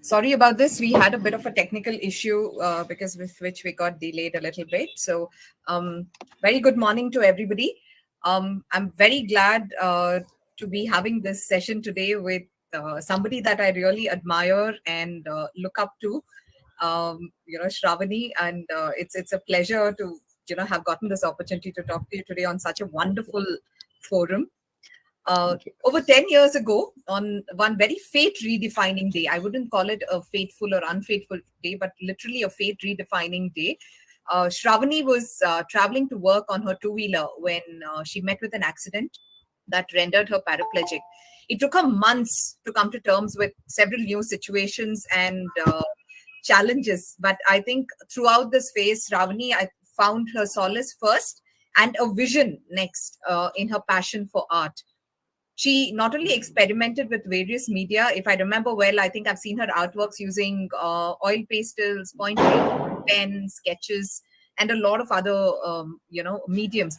Sorry about this. We had a bit of a technical issue because with which we got delayed a little bit. So, very good morning to everybody. I'm very glad to be having this session today with somebody that I really admire and look up to. Sravani, and it's a pleasure to have gotten this opportunity to talk to you today on such a wonderful forum. Over 10 years ago, on one very fate redefining day, I wouldn't call it a fateful or unfaithful day, but literally a fate redefining day, Sravani was traveling to work on her two-wheeler when she met with an accident that rendered her paraplegic. It took her months to come to terms with several new situations and challenges. But I think throughout this phase, Sravani, I found her solace first and a vision next in her passion for art. She not only experimented with various media, if I remember well, I think I've seen her artworks using oil pastels, point pens, sketches, and a lot of other, mediums.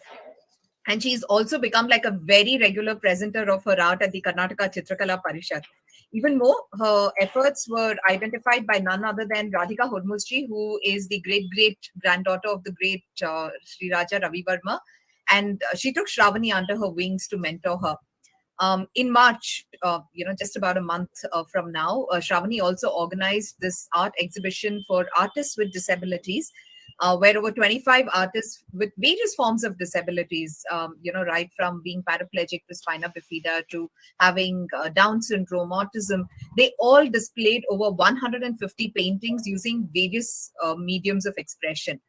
And she's also become like a very regular presenter of her art at the Karnataka Chitrakala Parishad. Even more, her efforts were identified by none other than Radhika Hormuzji, who is the great-great-granddaughter of the great Sri Raja Ravi Verma. And she took Sravani under her wings to mentor her. In March, just about a month from now, Sravani also organized this art exhibition for artists with disabilities, where over 25 artists with various forms of disabilities, right from being paraplegic to spina bifida to having Down syndrome, autism, they all displayed over 150 paintings using various mediums of expression.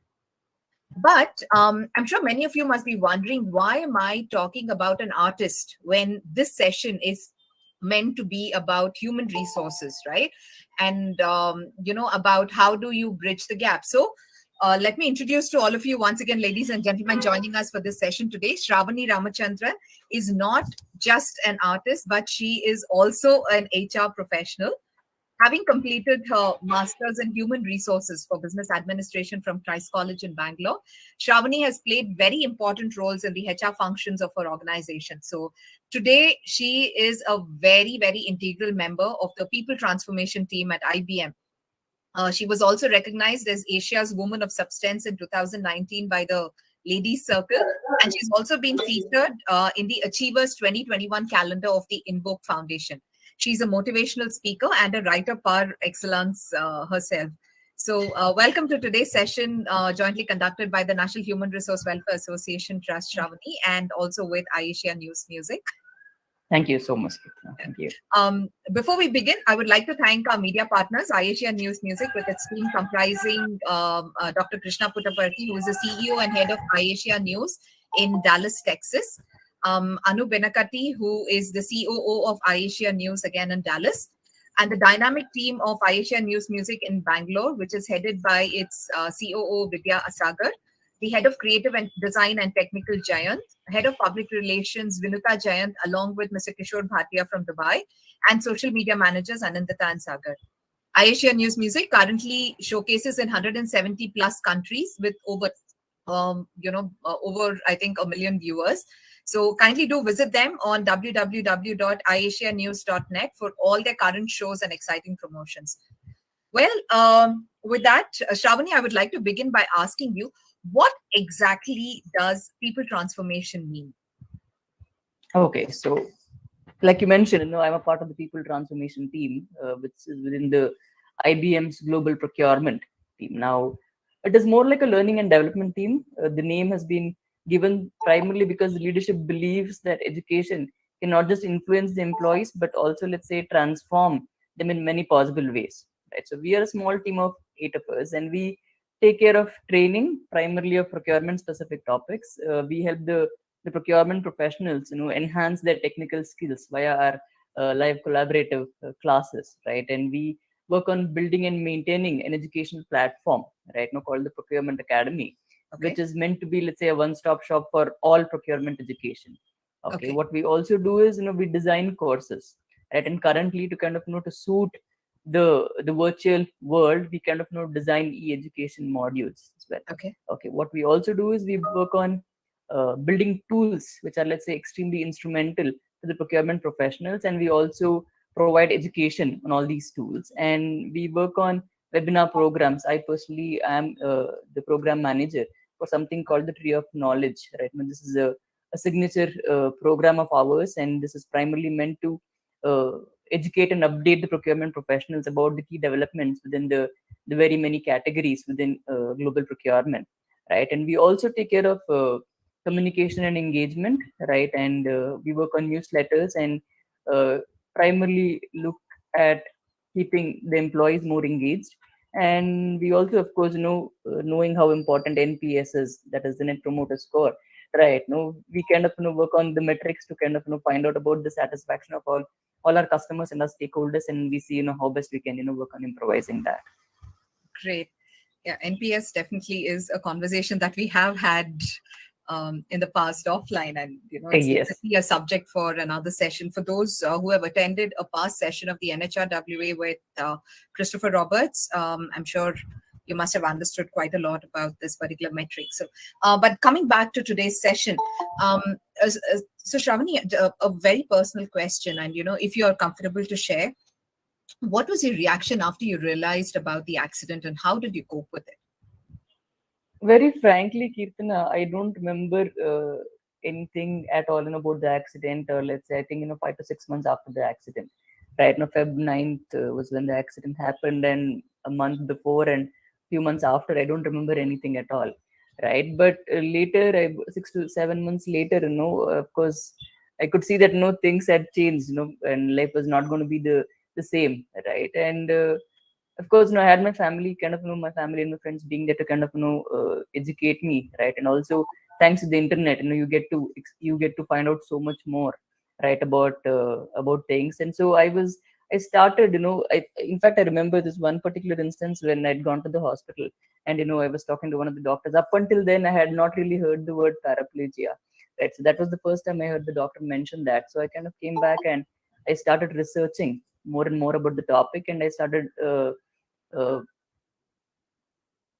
But I'm sure many of you must be wondering, why am I talking about an artist when this session is meant to be about human resources, right? And, about how do you bridge the gap. So let me introduce to all of you once again, ladies and gentlemen, joining us for this session today. Sravani Ramachandran is not just an artist, but she is also an HR professional. Having completed her master's in human resources for business administration from Christ College in Bangalore, Sravani has played very important roles in the HR functions of her organization. So today, she is a very, very integral member of the people transformation team at IBM. She was also recognized as Asia's Woman of Substance in 2019 by the Ladies Circle, and she's also been featured in the Achievers 2021 calendar of the Invoke Foundation. She's a motivational speaker and a writer par excellence herself. So welcome to today's session, jointly conducted by the National Human Resource Welfare Association Trust, Sravani, and also with iAsiaNewsMusic. Thank you so much. Thank you. Before we begin, I would like to thank our media partners, iAsiaNewsMusic, with its team comprising Dr. Krishna Puttaparthi, who is the CEO and head of iAsia News in Dallas, Texas. Anu Benakati, who is the COO of iAsia News, again in Dallas. and the dynamic team of iAsiaNewsMusic in Bangalore, which is headed by its COO Vidya Asagar, the head of creative and design and technical Jayant, head of public relations Vinuta Jayant, along with Mr. Kishore Bhatia from Dubai, and social media managers Anandita and Sagar. iAsiaNewsMusic currently showcases in 170 plus countries with over, over I think a million viewers. So kindly do visit them on www.iasianews.net for all their current shows and exciting promotions. Well, with that, Shravani, I would like to begin by asking you, what exactly does people transformation mean? Okay, so like you mentioned, I'm a part of the people transformation team, which is within the IBM's global procurement team. Now, it is more like a learning and development team. The name has been given primarily because the leadership believes that education can not just influence the employees, but also, let's say, transform them in many possible ways. Right. So we are a small team of 8 of us, and we take care of training primarily of procurement specific topics. We help the procurement professionals enhance their technical skills via our live collaborative classes, right? And we work on building and maintaining an educational platform, right now called the Procurement Academy, which is meant to be, let's say, a one-stop shop for all procurement education. Okay, what we also do is we design courses, right? And currently, to kind of to suit the virtual world, we kind of design e-education modules as well. Okay, what we also do is we work on building tools which are, let's say, extremely instrumental to the procurement professionals, and we also provide education on all these tools, and we work on webinar programs. I personally am the program manager for something called the Tree of Knowledge, right? Now, this is a signature program of ours, and this is primarily meant to educate and update the procurement professionals about the key developments within the very many categories within global procurement, right? And we also take care of communication and engagement, right? And we work on newsletters and primarily look at keeping the employees more engaged. And we also, of course, knowing how important NPS is, that is the Net Promoter Score, right? We kind of work on the metrics to kind of find out about the satisfaction of all our customers and our stakeholders, and we see how best we can work on improvising that. Great. Yeah, NPS definitely is a conversation that we have had in the past offline, and it's definitely a subject for another session. For those who have attended a past session of the NHRWA with Christopher Roberts, I'm sure you must have understood quite a lot about this particular metric. So, but coming back to today's session, so Shravani, a very personal question, and if you are comfortable to share, what was your reaction after you realized about the accident, and how did you cope with it? Very frankly, Kirtana, I don't remember anything at all about the accident, or let's say, I think 5 to 6 months after the accident. Right now, Feb 9th was when the accident happened, and a month before and few months after, I don't remember anything at all. Right, but later, 6 to 7 months later, of course, I could see that things had changed, and life was not going to be the same, right? And of course, I had my family, kind of, my family and my friends being there to kind of, educate me, right? And also, thanks to the internet, you get to find out so much more, right, about things. And so I started, in fact, I remember this one particular instance when I'd gone to the hospital, and I was talking to one of the doctors. Up until then, I had not really heard the word paraplegia, right? So that was the first time I heard the doctor mention that. So I kind of came back and I started researching more and more about the topic, and I started uh,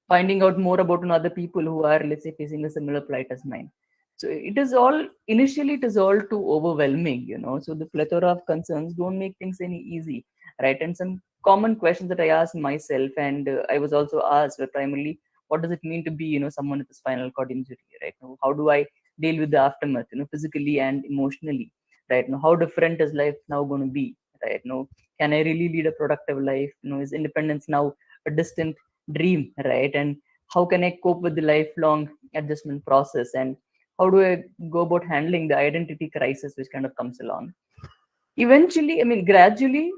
finding out more about other people who are, let's say, facing a similar plight as mine. So initially it is all too overwhelming, so the plethora of concerns don't make things any easy, right? And some common questions that I asked myself, and I was also asked, were primarily, what does it mean to be someone with a spinal cord injury, right? Now, how do I deal with the aftermath, physically and emotionally, right? Now, how different is life now going to be, right? Now, can I really lead a productive life? Is independence now a distant dream, right? And how can I cope with the lifelong adjustment process, and how do I go about handling the identity crisis which kind of comes along? Eventually, I mean, gradually,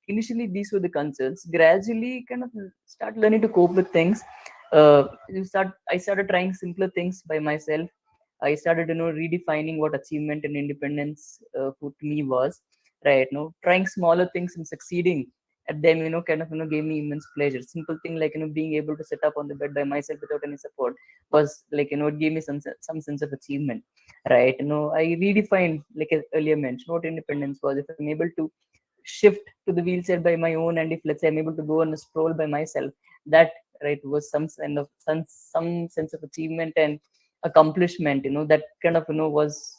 initially these were the concerns. Gradually, kind of start learning to cope with things. I started trying simpler things by myself. I started redefining what achievement and independence to me was. right? Trying smaller things and succeeding at them, kind of, gave me immense pleasure. Simple thing like, being able to sit up on the bed by myself without any support was like, it gave me some sense of achievement, right? I redefined, like I earlier mentioned, what independence was. If I'm able to shift to the wheelchair by my own, and if, let's say, I'm able to go on a stroll by myself, that, right, was some sense of achievement and accomplishment, that kind of, was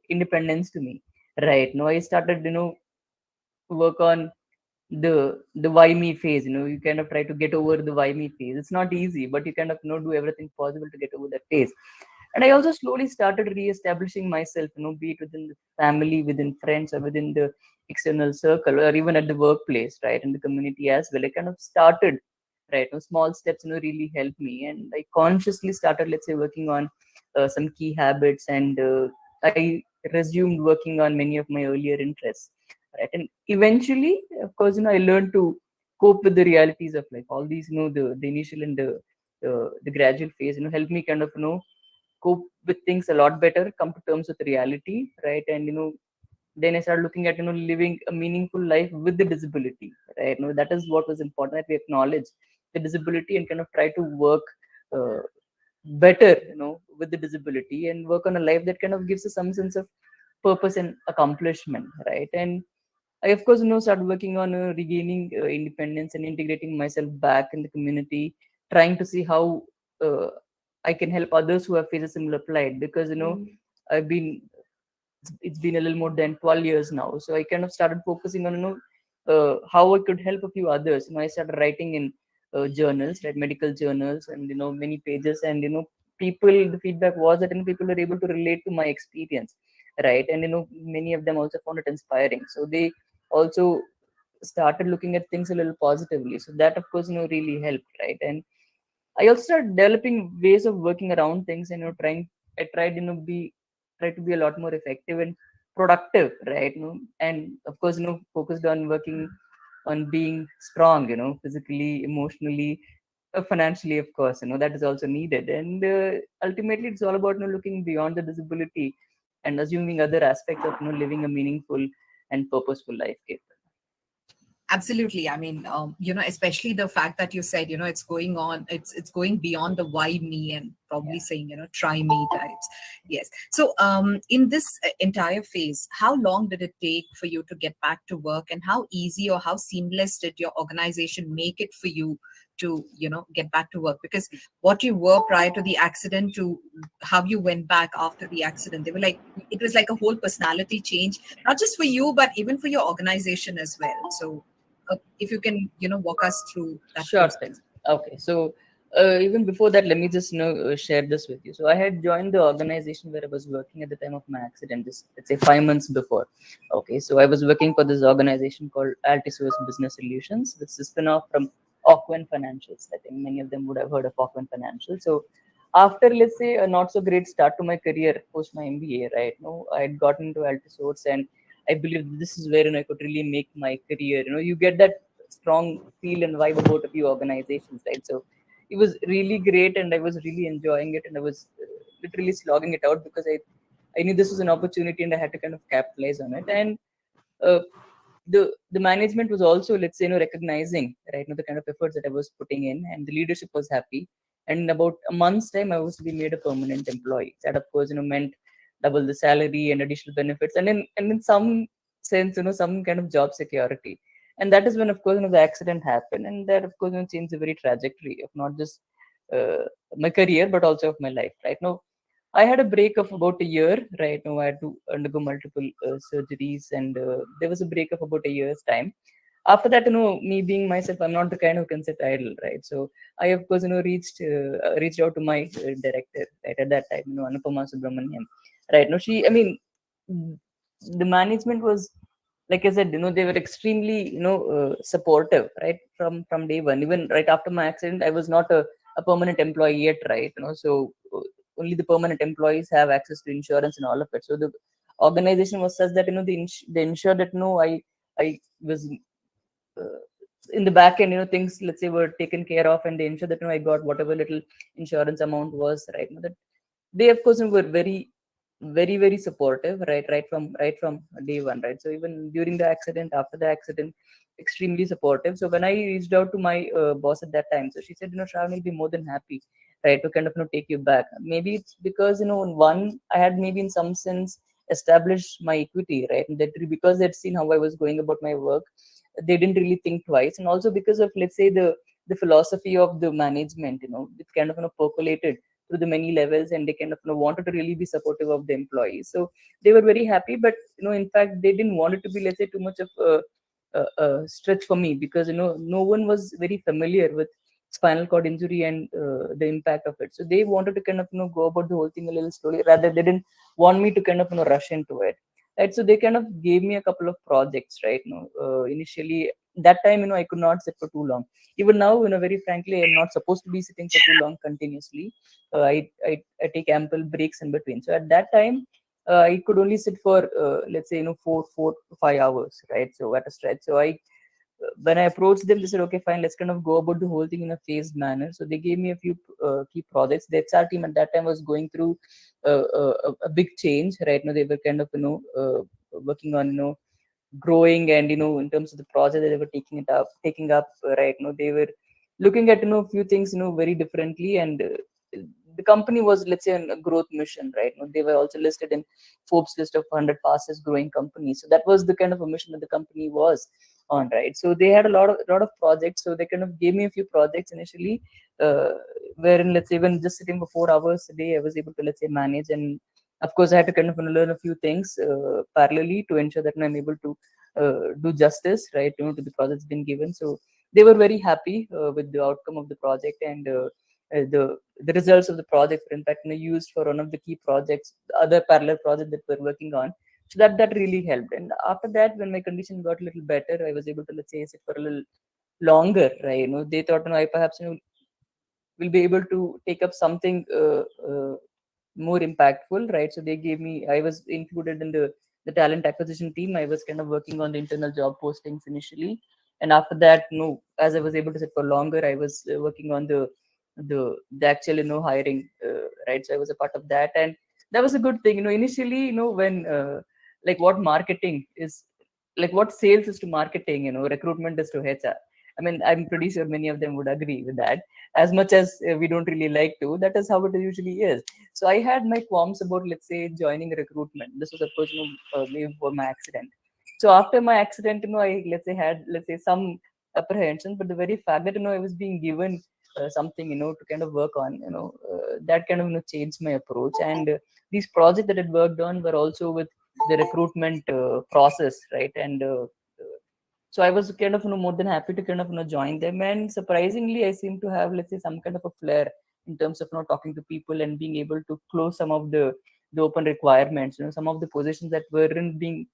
independence to me, right? I started, work on the why me phase. You kind of try to get over the why me phase. It's not easy, but you kind of, do everything possible to get over that phase. And I also slowly started re-establishing myself, be it within the family, within friends, or within the external circle, or even at the workplace, right, in the community as well. I kind of started, right, small steps, really helped me, and I consciously started, let's say, working on some key habits, and I resumed working on many of my earlier interests, right, and eventually, of course, I learned to cope with the realities of life. All these, the initial and the gradual phase, helped me kind of, cope with things a lot better, come to terms with reality, right? And then I started looking at, living a meaningful life with the disability, right? That is what was important, that we acknowledge the disability and kind of try to work uh, better, with the disability, and work on a life that kind of gives us some sense of purpose and accomplishment, right? And I, of course, started working on regaining independence and integrating myself back in the community, trying to see how uh, I can help others who have faced a similar plight. Because, I've been, it's been a little more than 12 years now. So I kind of started focusing on, how I could help a few others. I started writing in journals, right, medical journals, and, many pages. And, people, the feedback was that, people were able to relate to my experience, right? And, many of them also found it inspiring. So they also started looking at things a little positively. So that, of course, really helped, right? And I also started developing ways of working around things, and, I tried, try to be a lot more effective and productive, right? And of course, focused on working on being strong, physically, emotionally, financially, of course, that is also needed. And ultimately, it's all about, looking beyond the disability and assuming other aspects of, living a meaningful and purposeful life. Absolutely. I mean, especially the fact that you said, it's going beyond the why me, and probably saying, try me types. Yes. So, in this entire phase, how long did it take for you to get back to work, and how easy or how seamless did your organization make it for you to, get back to work? Because what you were prior to the accident to how you went back after the accident, they were like, it was like a whole personality change, not just for you, but even for your organization as well. So, if you can, walk us through that Sure thing. process. Okay, so even before that, let me just share this with you. So I had joined the organization where I was working at the time of my accident. Just, let's say, 5 months before. Okay, so I was working for this organization called Altisource Business Solutions, which is a spin-off from Ocwen Financials. I think many of them would have heard of Ocwen Financial. So after, let's say, a not so great start to my career post my MBA, right? No, I had gotten into Altisource, and I believe this is where, I could really make my career. You get that strong feel and vibe about a few organizations, right? So it was really great, and I was really enjoying it, and I was literally slogging it out because I knew this was an opportunity, and I had to kind of capitalize on it. And uh, the management was also, let's say, recognizing, right, the kind of efforts that I was putting in, and the leadership was happy. And in about a month's time, I was to be made a permanent employee. That, of course, meant double the salary and additional benefits, and in some sense, some kind of job security. And that is when, of course, the accident happened, and that, of course, changed the very trajectory of not just uh, my career, but also of my life. Right now, I had a break of about a year. Right now, I had to undergo multiple surgeries, and there was a break of about a year's time. After that, me being myself, I'm not the kind who can sit idle, right? So I, of course, reached out to my director, right, at that time, Anupama Subramaniam, right? No, she, I mean, the management was, like I said, they were extremely, supportive, right, from day one. Even right after my accident, I was not a permanent employee yet, right? So only the permanent employees have access to insurance and all of it. So the organization was such that, they ensured that, I was uh, in the back end, things, let's say, were taken care of, and they ensured that, I got whatever little insurance amount was, right? That they, of course, were very very very supportive, right from day one, right? So even during the accident, after the accident, extremely supportive. So when I reached out to my boss at that time, so she said, Shravani will be more than happy, right, to kind of take you back. Maybe it's because one, I had maybe in some sense established my equity, right, and that because they'd seen how I was going about my work, they didn't really think twice. And also because of, let's say, the philosophy of the management, it kind of percolated through the many levels, and they kind of wanted to really be supportive of the employees. So they were very happy, but in fact they didn't want it to be, let's say, too much of a stretch for me, because no one was very familiar with spinal cord injury and the impact of it. So they wanted to kind of go about the whole thing a little slowly, rather they didn't want me to kind of rush into it, right? So they kind of gave me a couple of projects, right? Initially that time, I could not sit for too long. Even now, very frankly, I'm not supposed to be sitting for too long continuously. I take ample breaks in between. So at that time, I could only sit for let's say 4 to 5 hours, right? So at a stretch. So I when I approached them, they said, okay, fine, let's kind of go about the whole thing in a phased manner. So they gave me a few key projects. The HR team at that time was going through a big change, right? They were kind of working on growing, and in terms of the project that they were taking up, right? They were looking at a few things very differently, and the company was, let's say, on a growth mission, right? They were also listed in Forbes list of 100 fastest growing companies. So that was the kind of a mission that the company was on, right? So they had a lot of projects. So they kind of gave me a few projects initially, uh, wherein, let's say, even just sitting for 4 hours a day, I was able to, let's say, manage. And of course I had to kind of learn a few things parallelly to ensure that I'm able to do justice, right, to the projects been given. So they were very happy with the outcome of the project, and the results of the project were in fact used for one of the key projects, the other parallel project that we're working on. So that really helped. And after that, when my condition got a little better, I was able to, let's say, sit for a little longer, right? They thought, I perhaps will be able to take up something more impactful, right? So they gave me, I was included in the talent acquisition team. I was kind of working on the internal job postings initially, and after that, as I was able to sit for longer, I was working on the actual hiring, right? So I was a part of that, and that was a good thing. Initially, when like what marketing is, like what sales is to marketing, recruitment is to HR. I mean, I'm pretty sure many of them would agree with that. As much as we don't really like to, that is how it usually is. So I had my qualms about, let's say, joining recruitment. This was, of course, maybe before my accident. So after my accident, I, let's say, had, let's say, some apprehension, but the very fact that I was being given something to kind of work on, that kind of changed my approach. And these projects that I worked on were also with the recruitment process, right? And so I was kind of more than happy to kind of join them. And surprisingly, I seem to have, let's say, some kind of a flair in terms of talking to people and being able to close some of the open requirements. Some of the positions that weren't being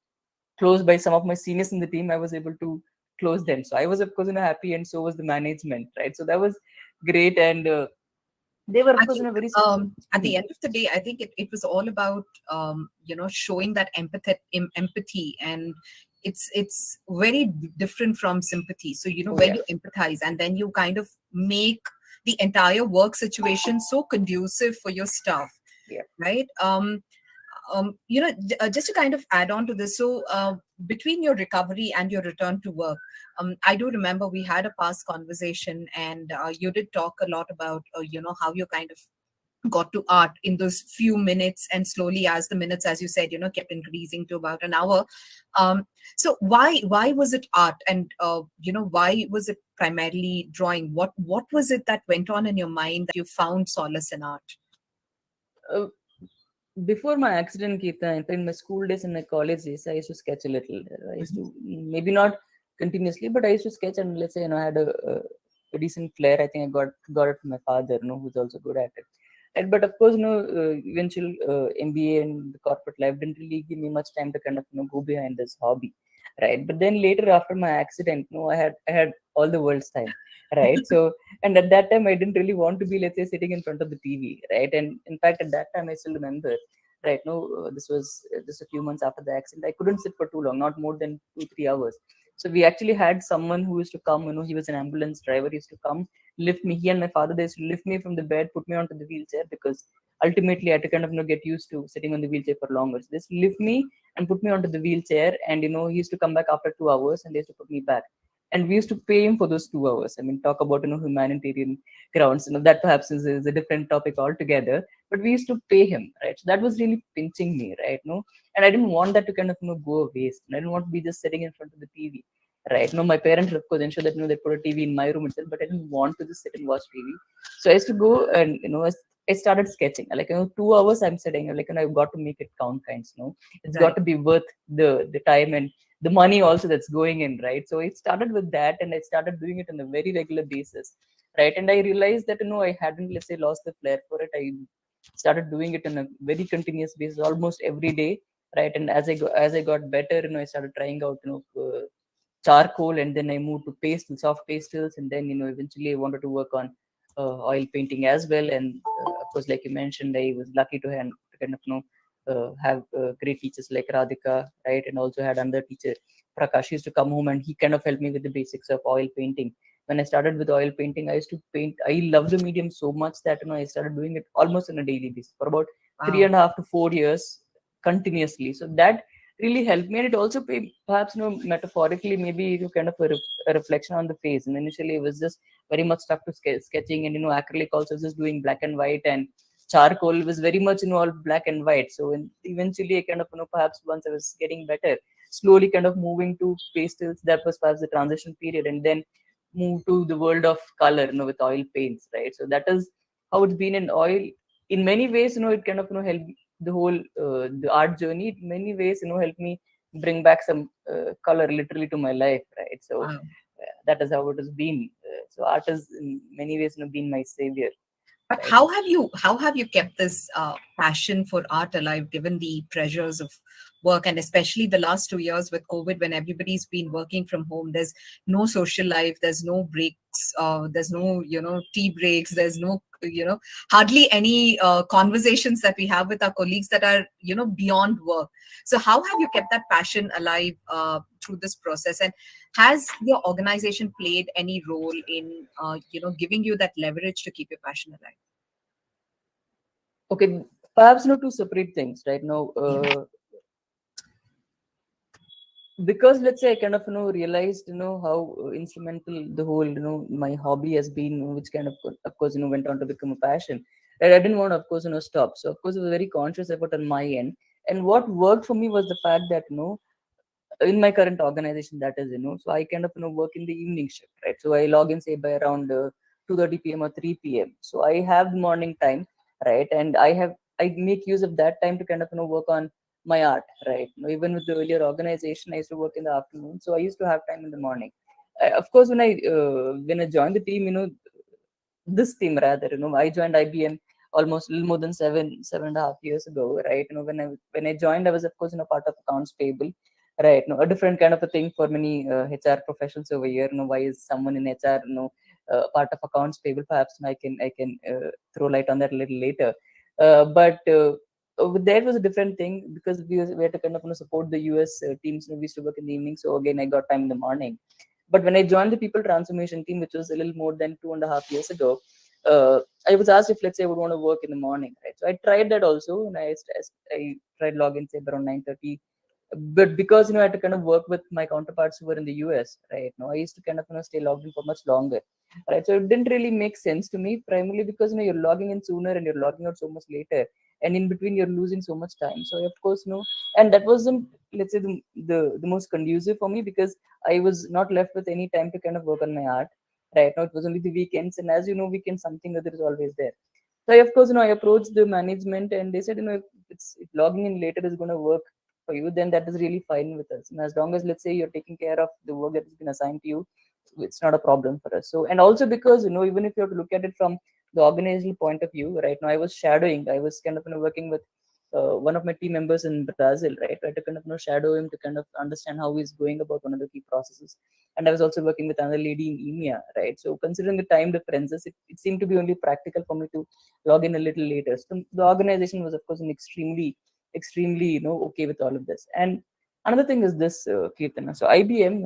closed by some of my seniors in the team, I was able to close them. So I was, of course, happy, and so was the management, right? So that was great. And they were, of I course, think very at Hmm. the end of the day, I think it was all about showing that empathy, and it's very different from sympathy. So Oh where yeah, you empathize, and then you kind of make the entire work situation so conducive for your staff, yeah. right? Just to kind of add on to this, so between your recovery and your return to work, I do remember we had a past conversation, and you did talk a lot about how you kind of got to art in those few minutes, and slowly, as the minutes, as you said, kept increasing to about an hour. So why was it art, and why was it primarily drawing? What was it that went on in your mind that you found solace in art? Uh, Before my accident, Geeta, in my school days and my college days, I used to sketch a little. I used to, maybe not continuously, but I used to sketch. And let's say, I had a decent flair. I think I got it from my father, who's also good at it. And but of course, eventual MBA and the corporate life didn't really give me much time to kind of go behind this hobby, right? But then later, after my accident, I had all the world's time, right? So, and at that time, I didn't really want to be, let's say, sitting in front of the TV, right? And in fact, at that time, I still remember, right? No, this was just a few months after the accident. I couldn't sit for too long, not more than 2 3 hours. So we actually had someone who used to come. He was an ambulance driver. He used to come, lift me. He and my father, they used to lift me from the bed, put me onto the wheelchair, because ultimately I had to kind of get used to sitting on the wheelchair for longer. So they used to lift me and put me onto the wheelchair, and he used to come back after 2 hours, and they used to put me back. And we used to pay him for those 2 hours. I mean, talk about humanitarian grounds. That perhaps is a different topic altogether. But we used to pay him, right? So that was really pinching me, right? No, and I didn't want that to kind of go waste. And I didn't want to be just sitting in front of the TV, right? No, my parents of course ensured that they put a TV in my room itself, but I didn't want to just sit and watch TV. So I used to go and I started sketching. Like 2 hours I'm sitting. Like I've got to make it count, kinds. It's got Right. to be worth the time and the money also that's going in, right? So it started with that, and I started doing it on a very regular basis, right? And I realized that I hadn't, let's say, lost the flair for it. I started doing it on a very continuous basis, almost every day, right? And as I got better, I started trying out charcoal, and then I moved to pastels, soft pastels, and then eventually I wanted to work on oil painting as well. And of course, like you mentioned, I was lucky to kind of have great teachers like Radhika, right? And also had another teacher, Prakash. He used to come home and he kind of helped me with the basics of oil painting. When I started with oil painting, I used to paint. I love the medium so much that I started doing it almost on a daily basis for about three Wow. and a half to 4 years continuously. So that really helped me, and it also perhaps metaphorically, maybe kind of a reflection on the face. And initially it was just very much stuck to sketching, and acrylic also just doing black and white, and charcoal was very much all black and white. So eventually I kind of perhaps once I was getting better, slowly kind of moving to pastels. That was perhaps the transition period, and then move to the world of color, with oil paints, right? So that is how it's been. In oil, in many ways, it kind of helped the whole the art journey. In many ways, helped me bring back some color literally to my life, right? So Wow. that is how it has been. So art has in many ways been my savior, But right? how have you kept this passion for art alive, given the pressures of work, and especially the last 2 years with COVID, when everybody's been working from home? There's no social life, there's no breaks, there's no tea breaks, there's no hardly any conversations that we have with our colleagues that are beyond work. So how have you kept that passion alive through this process? And has your organization played any role in giving you that leverage to keep your passion alive? Okay, perhaps no two separate things, right? Now Yeah. because let's say I kind of realized how instrumental the whole my hobby has been, which kind of course went on to become a passion, and I didn't want to, of course, stop. So of course it was a very conscious effort on my end, and what worked for me was the fact that in my current organization, that is so I kind of work in the evening shift, right? So I log in say by around 2:30 p.m. or 3 p.m. So I have the morning time, right? And I make use of that time to kind of work on my art, right? Even with the earlier organization, I used to work in the afternoon, so I used to have time in the morning. Of course, when I joined the team, this team rather, I joined IBM almost a little more than 7.5 years ago, right? When I joined, I was of course part of accounts payable, right? A different kind of a thing for many HR professionals over here. Why is someone in HR part of accounts payable? Perhaps I can throw light on that a little later. But that was a different thing, because we had to kind of support the US teams. We used to work in the evening, so again I got time in the morning. But when I joined the people transformation team, which was a little more than 2.5 years ago, I was asked if, let's say, I would want to work in the morning, right? So I tried that also, and I tried login say around 9:30. But because I had to kind of work with my counterparts who were in the US, right? I used to kind of stay logged in for much longer, right? So it didn't really make sense to me, primarily because you're logging in sooner and you're logging out so much later, and in between you're losing so much time. So of course, and that wasn't, let's say, the most conducive for me, because I was not left with any time to kind of work on my art. Right now, it was only the weekends, and as you know, weekends something other is always there. So of course, I approached the management, and they said, if logging in later is going to work for you, then that is really fine with us. And as long as, let's say, you're taking care of the work that has been assigned to you, it's not a problem for us. So, and also because even if you have to look at it from the organizational point of view, right now I was shadowing, I was kind of working with one of my team members in Brazil, right? I had to kind of shadow him to kind of understand how he's going about one of the key processes. And I was also working with another lady in EMEA, right? So considering the time differences, it seemed to be only practical for me to log in a little later. So the organization was, of course, an extremely, okay with all of this. And another thing is this, Kirtana. So IBM,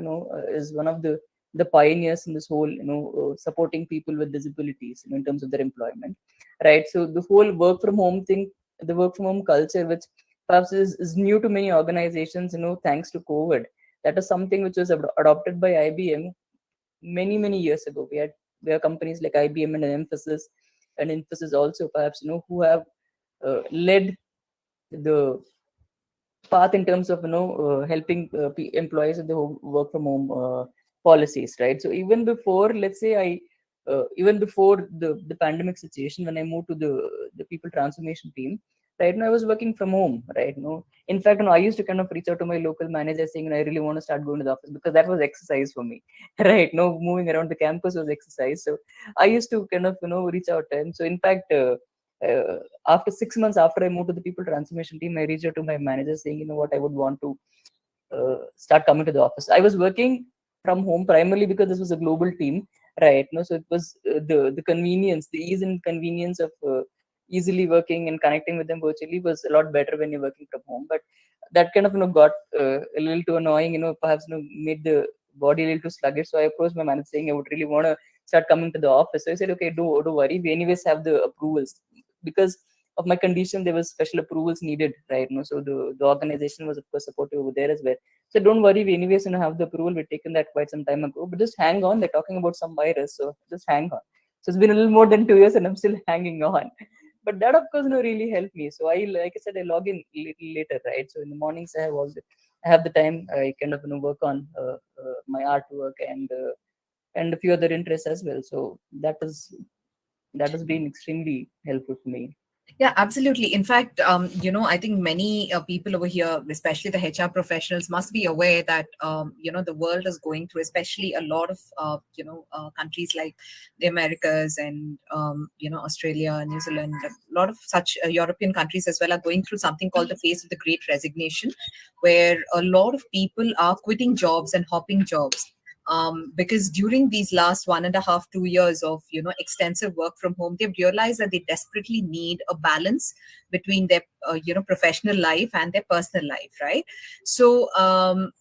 is one of the the pioneers in this whole, supporting people with disabilities, in terms of their employment, right? So the whole work from home thing, the work from home culture, which perhaps is new to many organizations, thanks to COVID. That is something which was adopted by IBM many years ago. We have companies like IBM and Emphasis also, perhaps, who have led the path in terms of helping employees with the work from home policies, right? So even before, let's say, even before the pandemic situation, when I moved to the people transformation team, right now I was working from home, right? In fact, I used to kind of reach out to my local manager saying, I really want to start going to the office, because that was exercise for me. Right? Moving around the campus was exercise. So I used to kind of reach out to him. So in fact, uh, after 6 months after I moved to the people transformation team, I reached out to my manager saying, what, I would want to start coming to the office. I was working from home primarily because this was a global team, right? So it was the convenience, the ease and convenience of easily working and connecting with them virtually was a lot better when you're working from home. But that kind of got a little too annoying, perhaps made the body a little too sluggish. So I approached my manager saying I would really want to start coming to the office. So I said, okay, don't worry, we anyways have the approvals. Because of my condition, there was special approvals needed, right? So the organization was of course supportive over there as well. So don't worry, we anyways have the approval. We've taken that quite some time ago. But just hang on. They're talking about some virus, so just hang on. So it's been a little more than 2 years, and I'm still hanging on. But that of course really helped me. So like I said, I log in a little later, right? So in the mornings I have the time. I kind of work on my artwork and a few other interests as well. So that has been extremely helpful for me. Yeah, absolutely. In fact, I think many people over here, especially the HR professionals, must be aware that the world is going through, especially a lot of countries like the Americas and Australia, New Zealand, a lot of such European countries as well are going through something called the phase of the Great Resignation, where a lot of people are quitting jobs and hopping jobs, because during these last 1.5 2 years of extensive work from home, they've realized that they desperately need a balance between their professional life and their personal life, right? So and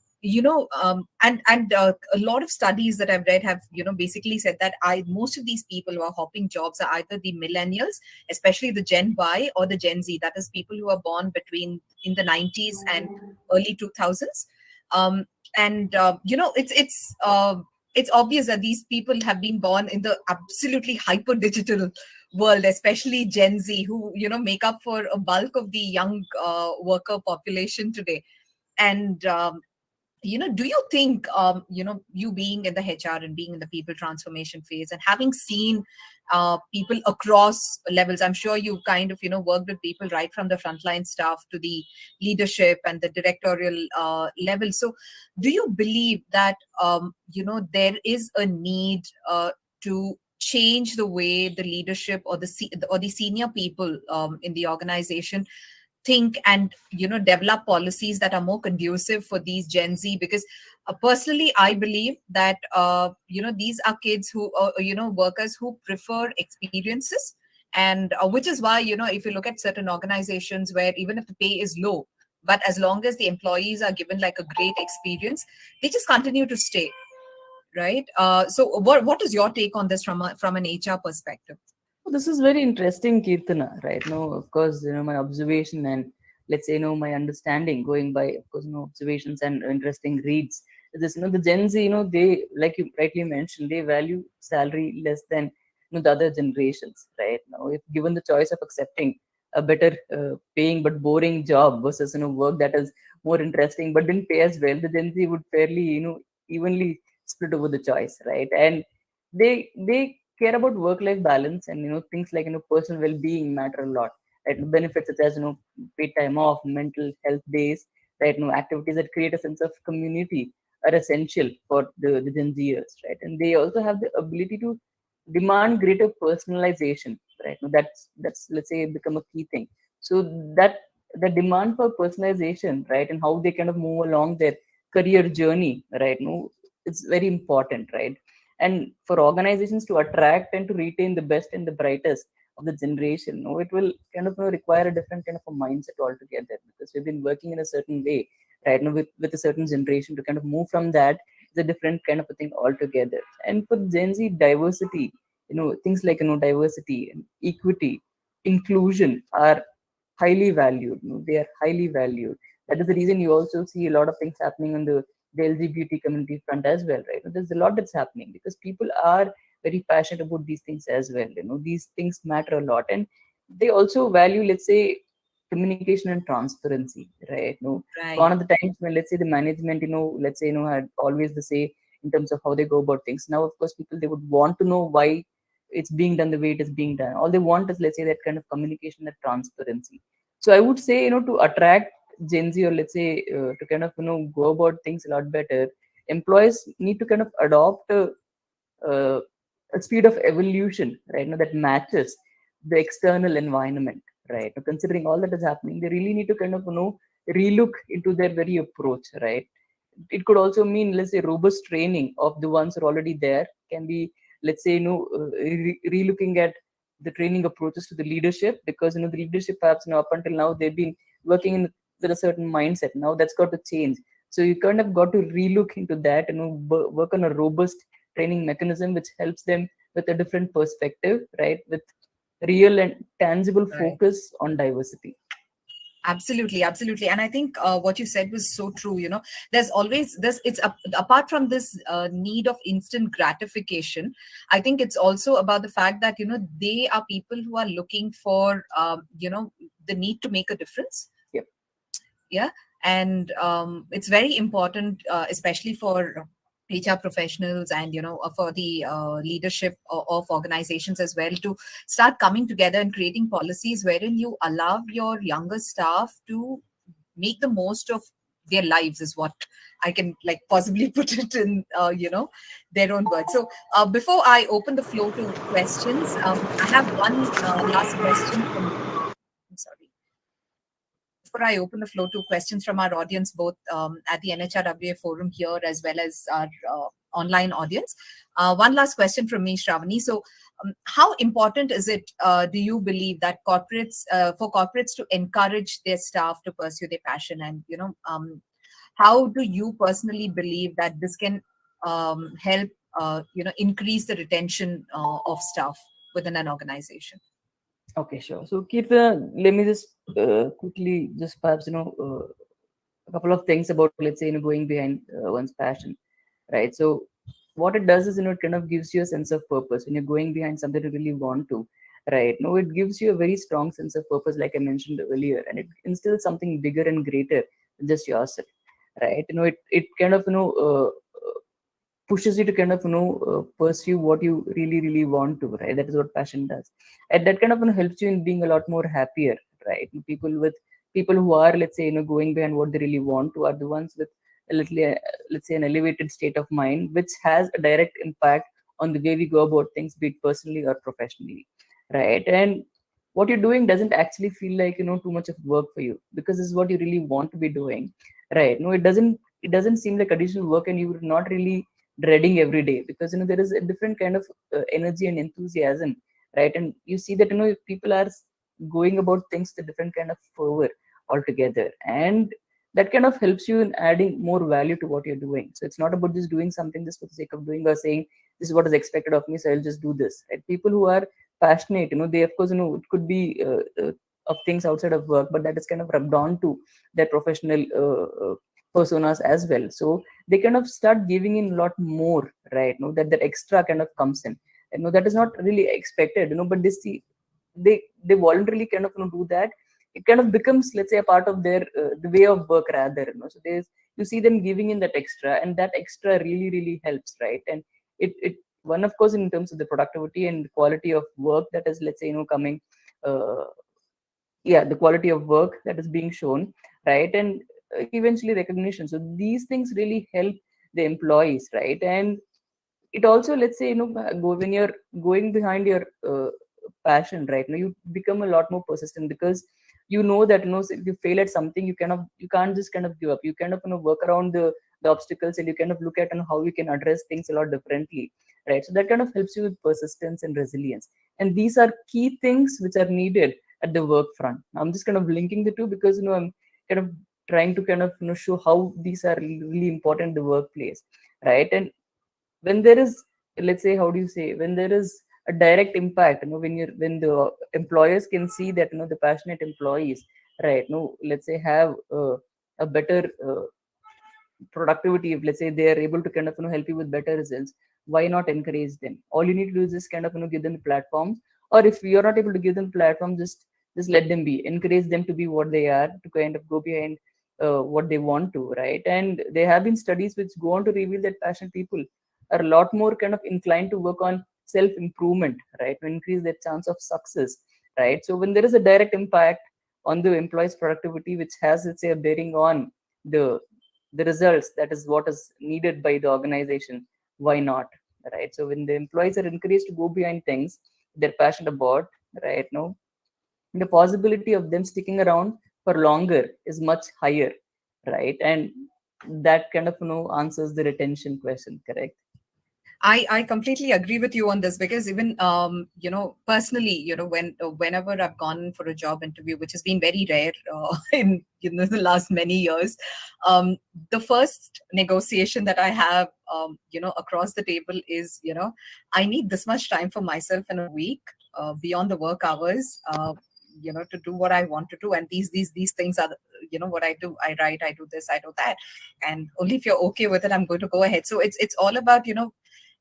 a lot of studies that I've read have basically said that most of these people who are hopping jobs are either the millennials, especially the Gen Y, or the Gen Z, that is people who are born between in the 90s and early 2000s. And it's obvious that these people have been born in the absolutely hyper digital world, especially Gen Z, who make up for a bulk of the young worker population today. And do you think you being in the HR and being in the people transformation phase and having seen people across levels, I'm sure you kind of worked with people right from the frontline staff to the leadership and the directorial level. So do you believe that there is a need to change the way the leadership or the senior people in the organization think and develop policies that are more conducive for these Gen Z? Because personally I believe that these are kids who workers who prefer experiences, and which is why if you look at certain organizations where even if the pay is low, but as long as the employees are given like a great experience, they just continue to stay, right? So what is your take on this from an HR perspective? This is very interesting, Kirtana, right? No, of course, my observation and let's say, my understanding going by, of course, observations and interesting reads. This, the Gen Z, they, like you rightly mentioned, they value salary less than, the other generations, right? Now, if given the choice of accepting a better paying but boring job versus, work that is more interesting but didn't pay as well, the Gen Z would fairly, evenly split over the choice, right? And they care about work-life balance, and things like personal well-being matter a lot. Right, benefits such as paid time off, mental health days, right? Activities that create a sense of community are essential for the Gen Zers, right? And they also have the ability to demand greater personalization, right? That's let's say become a key thing. So that the demand for personalization, right, and how they kind of move along their career journey, right? It's very important, right? And for organizations to attract and to retain the best and the brightest of the generation, it will kind of require a different kind of a mindset altogether, because we've been working in a certain way, right? With a certain generation, to kind of move from that is a different kind of a thing altogether. And for Gen Z, diversity, things like diversity and equity, inclusion are highly valued. They are highly valued. That is the reason you also see a lot of things happening on the LGBT community front as well, right? There's a lot that's happening because people are very passionate about these things as well. These things matter a lot, and they also value, let's say, communication and transparency, right? Gone Right. are the times when, let's say, the management, let's say, had always the say in terms of how they go about things. Now, of course, people, they would want to know why it's being done the way it is being done. All they want is, let's say, that kind of communication, that transparency. So I would say, to attract Gen Z, or let's say, to kind of, go about things a lot better, employees need to kind of adopt uh, a speed of evolution, right? That matches the external environment, right? Considering all that is happening, they really need to kind of, relook into their very approach, right? It could also mean, let's say, robust training of the ones who are already there. Can be, let's say, relooking at the training approaches to the leadership, because the leadership, perhaps, up until now they've been working with a certain mindset. Now that's got to change. So you kind of got to relook into that, work on a robust training mechanism which helps them with a different perspective, right? With real and tangible Right. focus on diversity. Absolutely, absolutely. And I think what you said was so true. There's always this, apart from this need of instant gratification, I think it's also about the fact that, they are people who are looking for, the need to make a difference. Yep. Yeah. And it's very important, especially for HR professionals and for the leadership of organizations as well, to start coming together and creating policies wherein you allow your younger staff to make the most of their lives, is what I can like possibly put it in their own words. So before I open the floor to questions, I have one last question from, I'm sorry, before I open the floor to questions from our audience, both at the NHRWA forum here as well as our online audience. One last question from me, Shravani. So, how important is it, do you believe, that for corporates to encourage their staff to pursue their passion? And, how do you personally believe that this can help, increase the retention of staff within an organization? Okay, sure. So, Kirtana, let me just quickly, just perhaps, a couple of things about, let's say, going behind one's passion, right? So, what it does is, it kind of gives you a sense of purpose when you're going behind something you really want to, right? No, it gives you a very strong sense of purpose, like I mentioned earlier, and it instills something bigger and greater than just yourself, right? It kind of, pushes you to kind of pursue what you really really want to, right? That is what passion does, and that kind of helps you in being a lot more happier, right? People who are, let's say, going behind what they really want to, are the ones with a little, let's say, an elevated state of mind, which has a direct impact on the way we go about things, be it personally or professionally, right? And what you're doing doesn't actually feel like too much of work for you, because this is what you really want to be doing, right? No, it doesn't seem like additional work, and you're not really dreading every day, because there is a different kind of energy and enthusiasm, right? And you see that if people are going about things with a different kind of fervor altogether, and that kind of helps you in adding more value to what you're doing. So it's not about just doing something just for the sake of doing, or saying this is what is expected of me, so I'll just do this, right? People who are passionate, they, of course, it could be of things outside of work, but that is kind of rubbed on to their professional personas as well. So they kind of start giving in a lot more, right? That extra kind of comes in, and that is not really expected, but they see, they voluntarily kind of do that. It kind of becomes, let's say, a part of their the way of work, rather. So there's, you see them giving in that extra, and that extra really really helps, right? And it one, of course, in terms of the productivity and quality of work that is, let's say, coming, uh, yeah, the quality of work that is being shown, right? And eventually recognition. So these things really help the employees, right? And it also, let's say, go, when you're going behind your passion, right? You become a lot more persistent, because that so if you fail at something, you can't just kind of give up. You kind of work around the obstacles, and you kind of look at how you can address things a lot differently, right? So that kind of helps you with persistence and resilience, and these are key things which are needed at the work front. I'm just kind of linking the two, because I'm kind of trying to kind of show how these are really important in the workplace, right? And when there is, let's say, how do you say, when there is a direct impact, when the employers can see that the passionate employees, right, let's say have a better productivity, if let's say they are able to kind of help you with better results, why not encourage them? All you need to do is just kind of give them the platforms, or if you're not able to give them platform, just let them be, encourage them to be what they are, to kind of go behind what they want to, right? And there have been studies which go on to reveal that passionate people are a lot more kind of inclined to work on self improvement, right, to increase their chance of success, right? So when there is a direct impact on the employee's productivity, which has, let's say, a bearing on the the results, that is what is needed by the organization, why not, right? So when the employees are encouraged to go behind things they're passionate about, right, the possibility of them sticking around for longer is much higher, right? And that kind of answers the retention question, correct? I completely agree with you on this, because even personally, whenever I've gone for a job interview, which has been very rare in the last many years, um, the first negotiation that I have across the table is, I need this much time for myself in a week, beyond the work hours, to do what I want to do, and these things are what I do. I write, I do this, I do that, and only if you're okay with it, I'm going to go ahead. So it's all about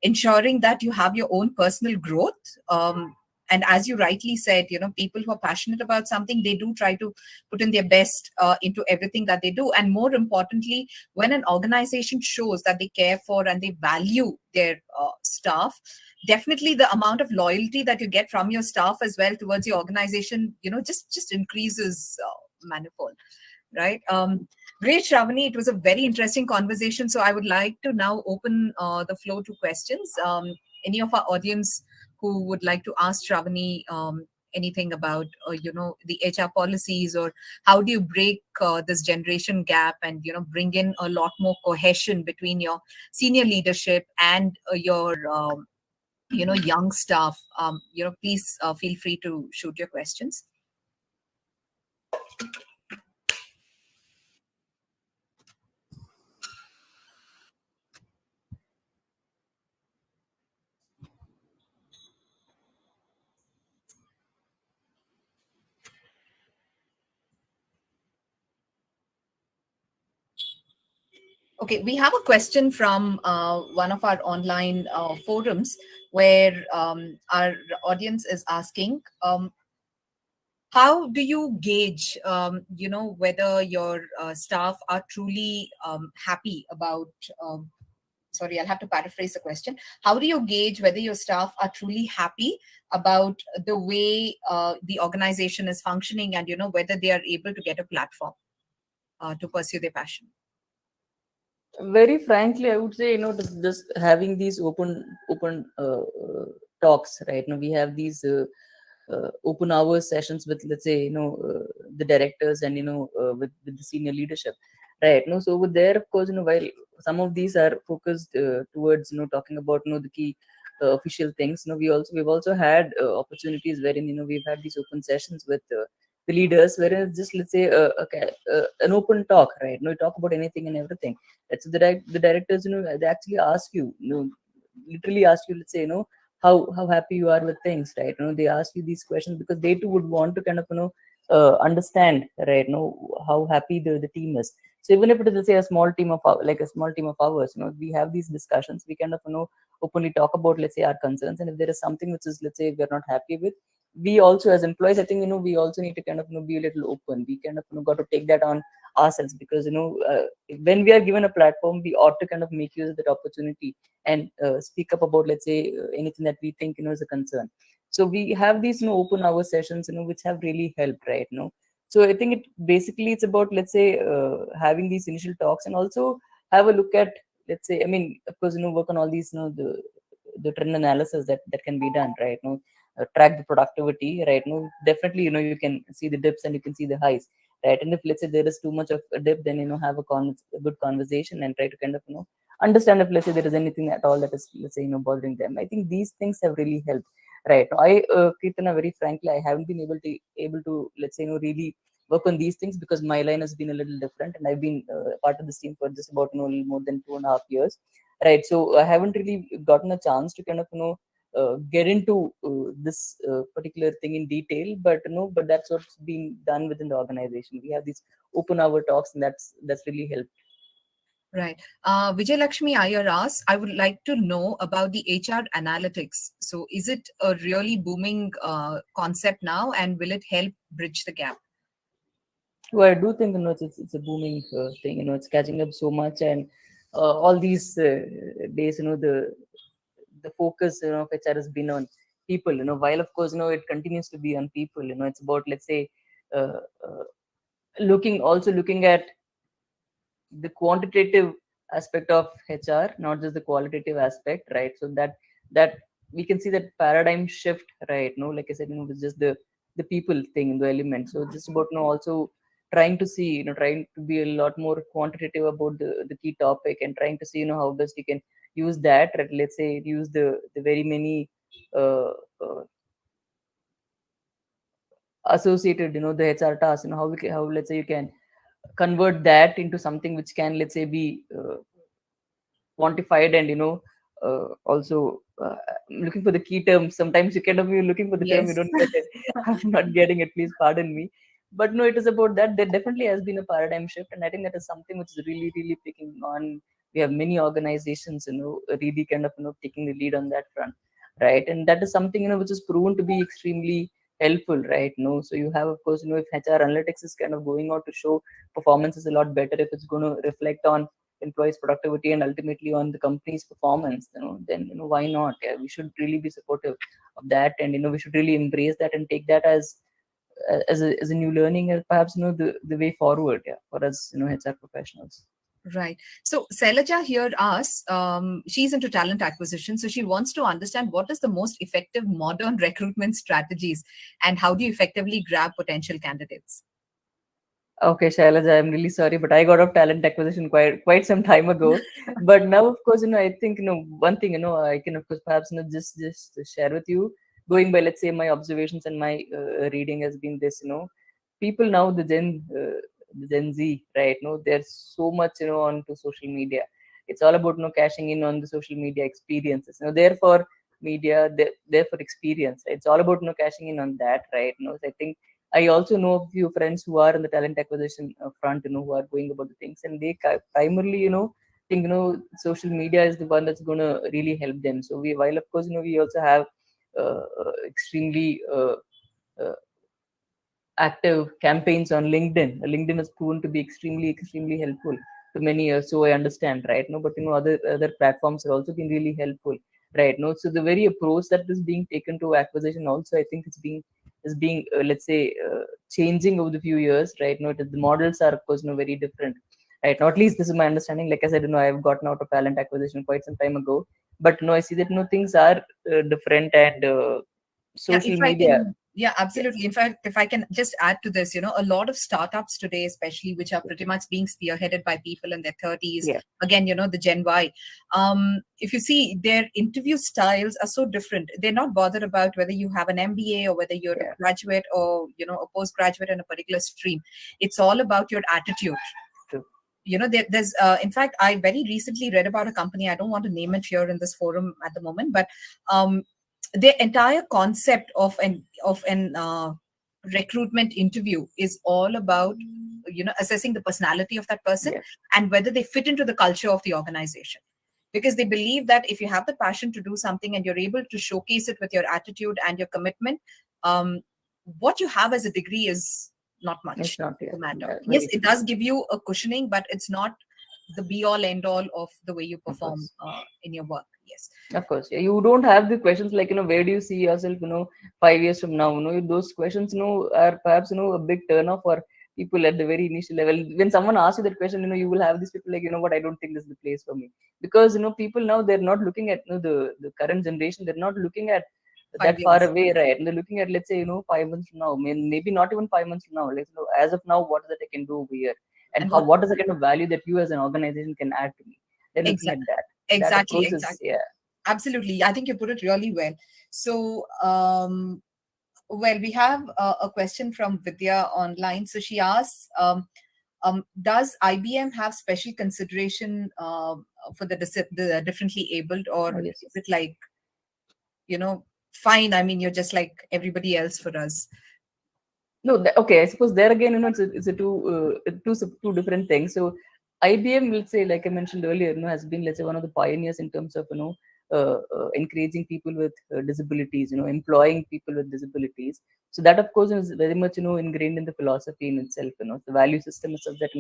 ensuring that you have your own personal growth. And as you rightly said, people who are passionate about something, they do try to put in their best into everything that they do. And more importantly, when an organization shows that they care for and they value their staff, definitely the amount of loyalty that you get from your staff as well towards your organization, just increases manifold, right? Great, Shravani. It was a very interesting conversation. So I would like to now open the floor to questions. Any of our audience who would like to ask Shravani anything about, the HR policies, or how do you break this generation gap and, bring in a lot more cohesion between your senior leadership and your, young staff, please feel free to shoot your questions. Okay, we have a question from one of our online forums, where our audience is asking, how do you gauge, whether your staff are truly happy about, sorry, I'll have to paraphrase the question. How do you gauge whether your staff are truly happy about the way the organization is functioning, and, whether they are able to get a platform to pursue their passion? Very frankly, I would say, just having these open talks, right? We have these open hours sessions with, let's say, the directors, and with the senior leadership, right? So over there, of course, while some of these are focused towards talking about the key official things, we've also had opportunities wherein we've had these open sessions with the leaders, wherein it's just, let's say, an open talk, right? Talk about anything and everything. That's the directors, they actually ask you, literally ask you, let's say, how happy you are with things, right? They ask you these questions because they too would want to kind of understand, right? How happy the team is. So even if it is, let's say, a small team of like a small team of ours, we have these discussions. We kind of openly talk about, let's say, our concerns, and if there is something which is, let's say, we're not happy with, we also, as employees, I think, we also need to kind of be a little open. We kind of got to take that on ourselves, because when we are given a platform, we ought to kind of make use of that opportunity and speak up about, let's say, anything that we think is a concern. So we have these open hour sessions, which have really helped, right? So I think it's about, let's say, having these initial talks, and also have a look at, let's say, I mean, of course, work on all these, the trend analysis that can be done, right? Track the productivity, right? Definitely, you can see the dips and you can see the highs, right? And if, let's say, there is too much of a dip, then have a good conversation and try to kind of understand if, let's say, there is anything at all that is, let's say, bothering them. I think these things have really helped, right? I Kirtana, very frankly, I haven't been able to let's say, really work on these things, because my line has been a little different, and I've been part of this team for just about a little more than 2.5 years, right? So I haven't really gotten a chance to kind of get into this particular thing in detail, but but that's what's being done within the organization. We have these open hour talks, and that's really helped. Right. Vijay Lakshmi Iyer asks, I would like to know about the HR analytics. So is it a really booming concept now, and will it help bridge the gap? Well, I do think it's a booming thing. It's catching up so much, and all these days, the focus of HR has been on people. While of course it continues to be on people. It's about, let's say, uh, uh, looking at the quantitative aspect of HR, not just the qualitative aspect, right? So that we can see that paradigm shift, right? No, like I said, it's just the people thing, the element. So just about also trying to see, trying to be a lot more quantitative about the key topic, and trying to see, how best we can use that, right? Let's say use the very many uh, uh, associated, the HR tasks, how we can, how, let's say, you can convert that into something which can, let's say, be quantified, and also looking for the key terms. Sometimes you kind of, you're looking for the term, you Yes. don't get it. I'm not getting it, please pardon me. But no, it is about that. There definitely has been a paradigm shift, and I think that is something which is really, really picking on. We have many organizations, really kind of, taking the lead on that front, right? And that is something, which is proven to be extremely helpful, right? So you have, of course, if HR analytics is kind of going out to show performance is a lot better, if it's going to reflect on employees productivity and ultimately on the company's performance, then why not? Yeah, we should really be supportive of that, and we should really embrace that and take that as a new learning, and perhaps the way forward, yeah, for us, HR professionals. Right. So Sailaja here asks, she's into talent acquisition. So she wants to understand what is the most effective modern recruitment strategies, and how do you effectively grab potential candidates? Okay, Shailaja, I'm really sorry, but I got off talent acquisition quite some time ago. But now, of course, I think one thing, I can, of course, perhaps just share with you, going by, let's say, my observations and my reading has been this. People now, the Gen Z, right? There's so much, onto social media. It's all about cashing in on the social media experiences. Therefore, media, therefore experience. It's all about cashing in on that, right? So I think I also know a few friends who are in the talent acquisition front, who are going about the things, and they primarily, think, social media is the one that's going to really help them. So while of course, we also have extremely uh, active campaigns on LinkedIn. LinkedIn has proven to be extremely, extremely helpful to many years. So I understand, right? No, but other platforms have also been really helpful, right? No, so the very approach that is being taken to acquisition also, I think is being let's say changing over the few years, right? No, the models are, of course, very different, right? Not least, this is my understanding. Like I said, I've gotten out of talent acquisition quite some time ago, but I see that things are different, and Yeah, social if I media. can, yeah, Yeah, absolutely. In fact, if I can just add to this, a lot of startups today, especially, which are pretty much being spearheaded by people in their 30s, yeah, again, the Gen Y. If you see, their interview styles are so different. They're not bothered about whether you have an MBA or whether you're a yeah. graduate or, a postgraduate in a particular stream. It's all about your attitude. True. There's in fact, I very recently read about a company. I don't want to name it here in this forum at the moment, but um, the entire concept of an recruitment interview is all about assessing the personality of that person, Yes, and whether they fit into the culture of the organization, because they believe that if you have the passion to do something and you're able to showcase it with your attitude and your commitment, um, what you have as a degree is not it's much not. to Yeah, matter. yeah, Yes, very it true. does give you a cushioning, but it's not the be all end all of the way you Of perform course. in your work. Yes. Of course, yeah. You don't have the questions like, where do you see yourself, 5 years from now? Those questions, are perhaps, a big turn off for people at the very initial level. When someone asks you that question, you will have these people like, what, I don't think this is the place for me. Because, people now, they're not looking at, the current generation, they're not looking at Five that far years. away, right? And they're looking at, let's say, 5 months from now, maybe not even 5 months from now. Like, as of now, what is it I can do over here? And And what what is the kind of value that you as an organization can add to me? They're looking at exactly, that. That, of exactly, course, is, exactly. yeah. Absolutely. I think you put it really well. So, Well, we have a question from Vidya online. So she asks, does IBM have special consideration for the differently abled, or Oh, yes. is it like, fine? I mean, you're just like everybody else for us. No, okay. I suppose there again, it's a two different things. So IBM, let's say, like I mentioned earlier, has been, let's say, one of the pioneers in terms of encouraging people with disabilities, employing people with disabilities. So that, of course, is very much ingrained in the philosophy in itself. The value system is such that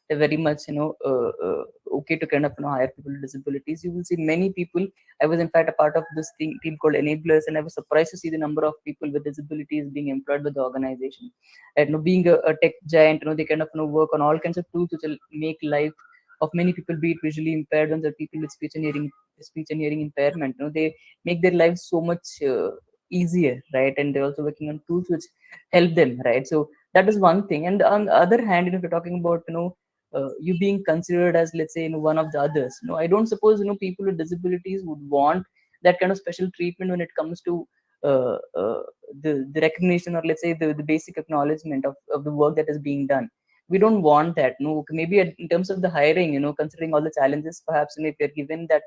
they're very much okay to kind of hire people with disabilities. You will see many people. I was in fact a part of this team called Enablers, and I was surprised to see the number of people with disabilities being employed with the organization. And being a tech giant, they kind of work on all kinds of tools which will make life of many people, be it visually impaired ones or people with speech and hearing impairment. They make their lives so much easier, right? And they're also working on tools which help them, right? So that is one thing. And on the other hand, if you're talking about you being considered as, let's say, one of the others, I don't suppose people with disabilities would want that kind of special treatment when it comes to uh, uh, the recognition, or let's say the basic acknowledgement of the work that is being done. We don't want that. No, okay, maybe in terms of the hiring, considering all the challenges, perhaps if you're given that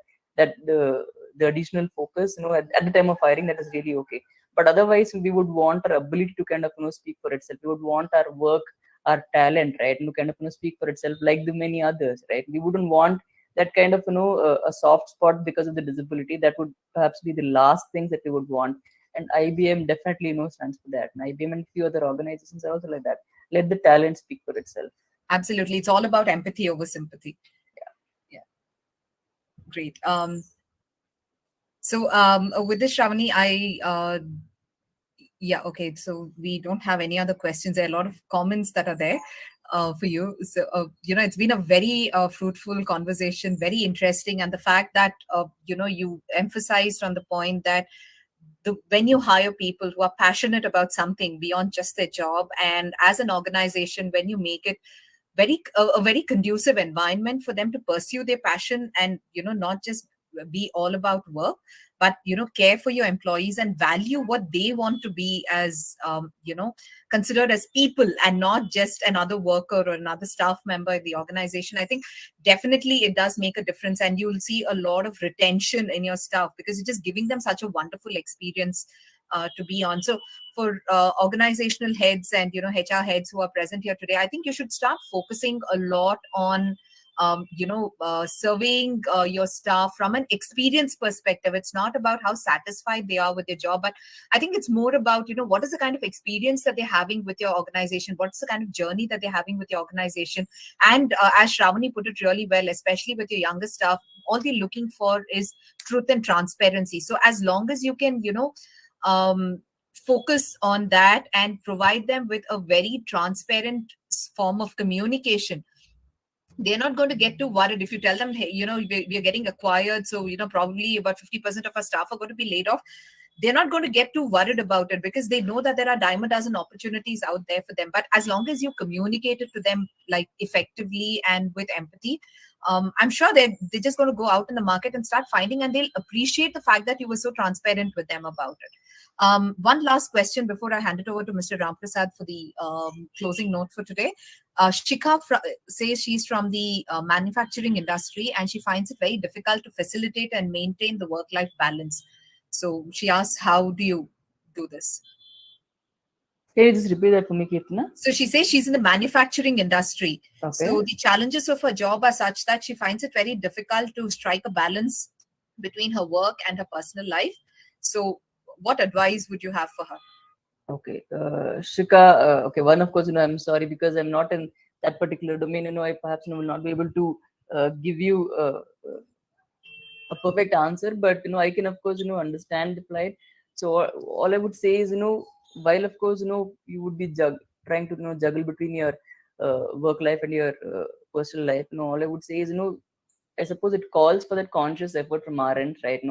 the additional focus, at the time of hiring, that is really okay. But otherwise, we would want our ability to kind of speak for itself. We would want our work, our talent, right, and to kind of speak for itself like the many others, right? We wouldn't want that kind of a soft spot because of the disability. That would perhaps be the last things that we would want. And IBM definitely stands for that. And IBM and few other organizations are also like that. Let the talent speak for itself. Absolutely, it's all about empathy over sympathy. Yeah, great. So with this, Shravani, yeah, okay. So we don't have any other questions. There are a lot of comments that are there for you. So, it's been a very fruitful conversation, very interesting. And the fact that, you emphasized on the point that when you hire people who are passionate about something beyond just their job, and as an organization, when you make it a very conducive environment for them to pursue their passion, and not just be all about work, but care for your employees and value what they want to be as considered as people, and not just another worker or another staff member in the organization. I think definitely it does make a difference, and you'll see a lot of retention in your staff because you're just giving them such a wonderful experience to be on. So for organizational heads and HR heads who are present here today, I think you should start focusing a lot on surveying your staff from an experience perspective. It's not about how satisfied they are with their job, but I think it's more about what is the kind of experience that they're having with your organization, what's the kind of journey that they're having with your organization. And as Shravani put it really well, especially with your younger staff, all they're looking for is truth and transparency. So as long as you can focus on that and provide them with a very transparent form of communication, they're not going to get too worried if you tell them, hey, we're getting acquired, so probably about 50% of our staff are going to be laid off. They're not going to get too worried about it because they know that there are dime a dozen opportunities out there for them. But as long as you communicate it to them like effectively and with empathy, I'm sure they're just going to go out in the market and start finding, and they'll appreciate the fact that you were so transparent with them about it. One last question before I hand it over to Mr. Ramprasad for the closing note for today. Shikha says she's from the manufacturing industry, and she finds it very difficult to facilitate and maintain the work-life balance. So she asks, how do you do this? Can you just repeat that for me, Kirtana? So she says she's in the manufacturing industry. Okay. So the challenges of her job are such that she finds it very difficult to strike a balance between her work and her personal life. So what advice would you have for her? Okay, Shika. Okay, one, of course, I'm sorry because I'm not in that particular domain. I perhaps will not be able to give you a perfect answer, but I can, of course, understand the plight. So all I would say is, while of course, you would be trying to juggle between your work life and your personal life. All I would say is, I suppose it calls for that conscious effort from our end, right?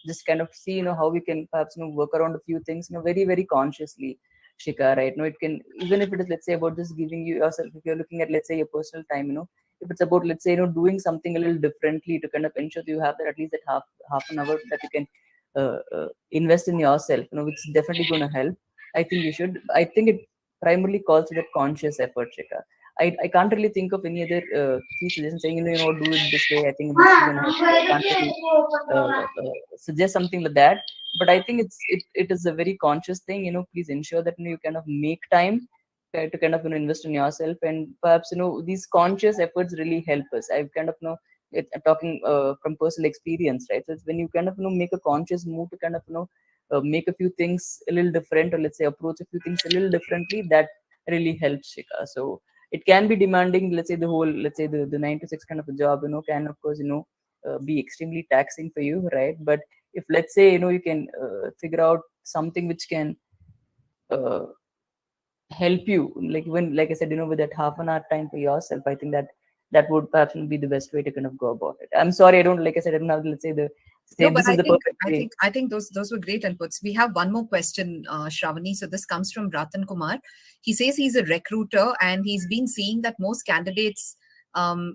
Just kind of see, how we can perhaps, work around a few things, very, very consciously, Shika, right? It can, even if it is, let's say, about just giving you yourself, if you're looking at, let's say, your personal time, if it's about, let's say, doing something a little differently to kind of ensure that you have that at least that half an hour that you can invest in yourself, which is definitely going to help. I think you should. I think it primarily calls to that conscious effort, Shika. I can't really think of any other key suggestions saying, do it this way. I think this is going to help you. I can't really suggest something like that. But I think it is a very conscious thing. Please ensure that you kind of make time to kind of invest in yourself, and perhaps these conscious efforts really help us. I've kind of talking from personal experience, right? So it's when you kind of make a conscious move to kind of make a few things a little different, or let's say approach a few things a little differently, that really helps, Shika. So it can be demanding, let's say the 9 to 6 kind of a job, can of course be extremely taxing for you, right? But if let's say you can figure out something which can uh, help you, like I said, with that half an hour time for yourself, I think that would perhaps be the best way to kind of go about it. I'm sorry, I don't, like I said, I don't have, let's say, No, but this is the perfect way. I think those were great inputs. We have one more question, Shravani. So this comes from Ratan Kumar. He says he's a recruiter and he's been seeing that most candidates,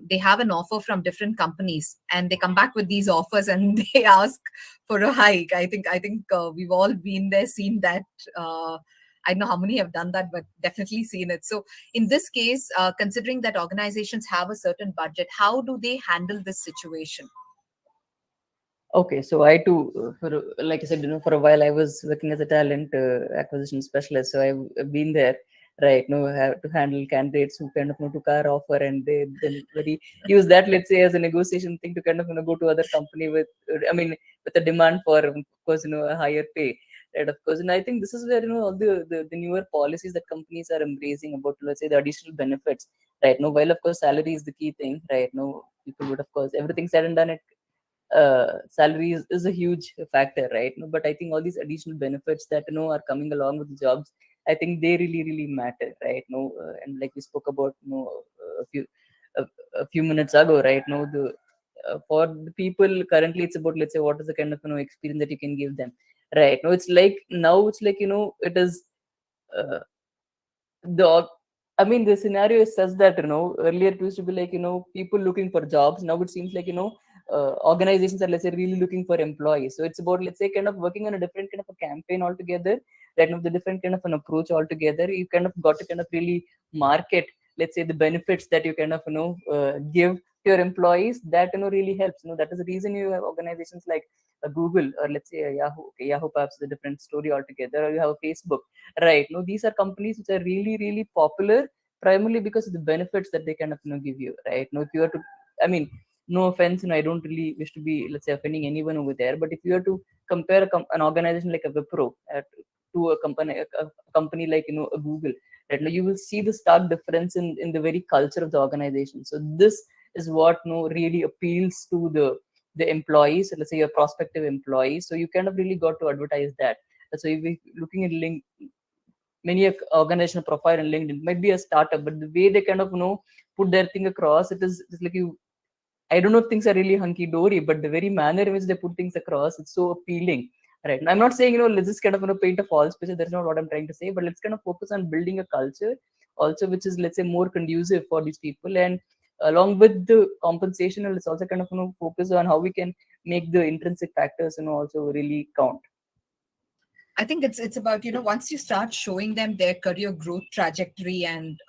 they have an offer from different companies and they come back with these offers and they ask for a hike. I think we've all been there, seen that. I don't know how many have done that, but definitely seen it. So in this case, considering that organizations have a certain budget, how do they handle this situation? Okay, so I too, like I said, for a while I was working as a talent acquisition specialist. So I've been there, right? Have to handle candidates who kind of took our offer, and they then very use that, let's say, as a negotiation thing to kind of go to other company with, I mean, with a demand for, of course, a higher pay, right? Of course, and I think this is where all the newer policies that companies are embracing about, let's say, the additional benefits, right? No, while of course salary is the key thing, right? No, people would, of course, everything said and done, salary is a huge factor, right? No, but I think all these additional benefits that are coming along with the jobs, I think they really matter, right? No, and like we spoke about, a few a, a few minutes ago, right? No, the for the people currently, it's about, let's say, what is the kind of experience that you can give them, right? No, it's like now it's like it is. Uh, the I mean, the scenario is such that earlier it used to be like people looking for jobs. Now it seems like organizations are, let's say, really looking for employees. So it's about, let's say, kind of working on a different kind of a campaign altogether, right? The different kind of an approach altogether. You kind of got to kind of really market, let's say, the benefits that you kind of give to your employees. That really helps. That is the reason you have organizations like Google, or let's say a Yahoo. Okay, Yahoo perhaps is a different story altogether, or you have a Facebook, right? These are companies which are really popular primarily because of the benefits that they kind of give you, right? If you are to, I mean, no offense, I don't really wish to be, let's say, offending anyone over there, but if you are to compare an organization like a Wipro to a company like a Google, right? You will see the stark difference in the very culture of the organization. So this is what really appeals to the employees, let's say your prospective employees. So you kind of really got to advertise that. So if you're looking at many organizational profile in LinkedIn, might be a startup, but the way they kind of put their thing across, it's like you. I don't know if things are really hunky dory, but the very manner in which they put things across, it's so appealing, right? And I'm not saying let's just kind of paint a false picture. That's not what I'm trying to say, but let's kind of focus on building a culture also, which is, let's say, more conducive for these people, and along with the compensation, let's also kind of focus on how we can make the intrinsic factors also really count. I think it's about once you start showing them their career growth trajectory, and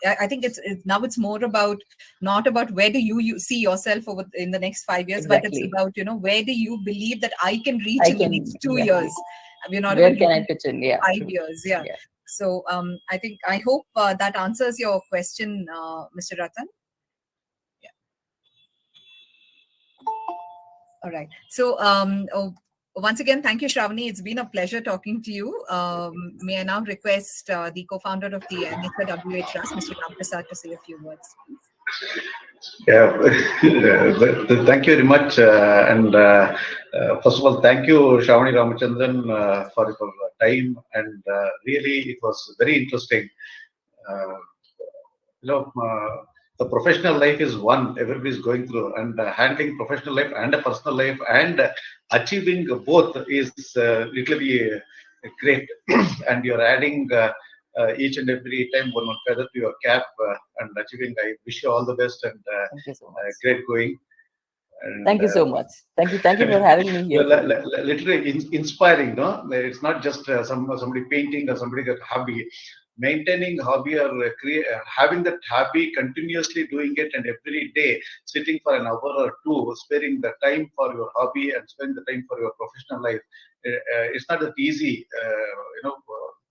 I think it's now it's more about not about where do you see yourself over in the next 5 years, but it's Exactly. about where do you believe that I can reach I in the can, next 2 years. exactly. We're not Where even can I looking pitch in? Yeah, at five true. years. Yeah. Yeah. So I hope that answers your question, Mr. Ratan. Yeah. All right. So once again, thank you, Shravani. It's been a pleasure talking to you. May I now request the co-founder of the NHRWA Trust, Mr. Ramprasad, to say a few words, please. Yeah, thank you very much. And first of all, thank you, Sravani Ramachandran, for your time. And really, it was very interesting. Uh, the professional life is one everybody is going through, and handling professional life and a personal life and achieving both is literally great. And you're adding each and every time one feather to your cap and achieving. I wish you all the best and Thank you so much. great going. And, Thank you so much. Thank you for having me here. Literally inspiring, no? It's not just somebody painting or somebody got hobby. Maintaining hobby or having that hobby, continuously doing it, and every day sitting for an hour or two, sparing the time for your hobby and sparing the time for your professional life. It's not that easy,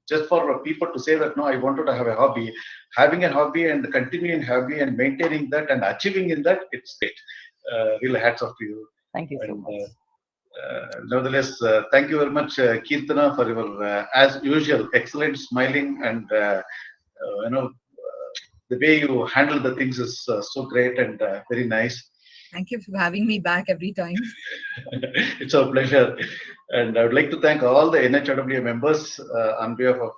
just for people to say that, no, I wanted to have a hobby. Having a hobby and continuing hobby and maintaining that and achieving in that, it's great. Really hats off to you. Thank you so much. Nevertheless, thank you very much, Kirtana, for your, as usual, excellent smiling, and the way you handle the things is so great and very nice. Thank you for having me back every time. It's our pleasure. And I would like to thank all the NHRWA members on behalf of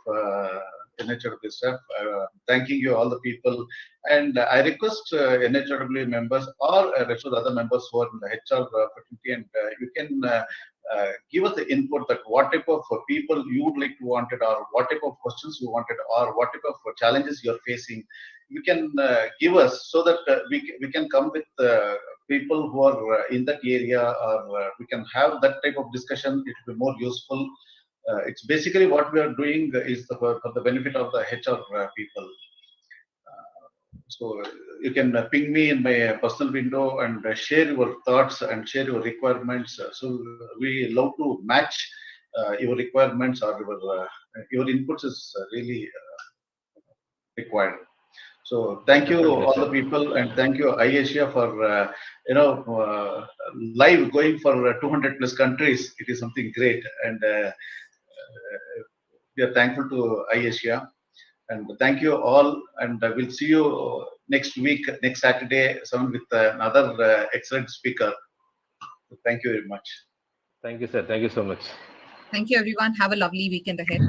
NHRWA staff. Thanking you, all the people. And I request NHRWA members or rest of the other members who are in the HR fraternity, and you can give us the input that what type of people you would like to want it, or what type of questions you wanted, or what type of challenges you're facing. You can give us, so that we can come with people who are in that area, or we can have that type of discussion. It will be more useful. It's basically what we are doing is for the benefit of the HR people. So you can ping me in my personal window and share your thoughts and share your requirements. So we love to match your requirements, or your inputs is really required. So thank you all the people, and thank you iAsia for live going for 200 plus countries. It is something great, and we are thankful to iAsia. And thank you all, and we'll see you next week, next Saturday, with another excellent speaker. So thank you very much. Thank you, sir. Thank you so much. Thank you, everyone. Have a lovely weekend ahead.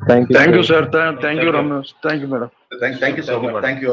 Thank you. Thank you, sir. Thank you, Ramesh. Thank you, madam. Thank you so much. Thank you.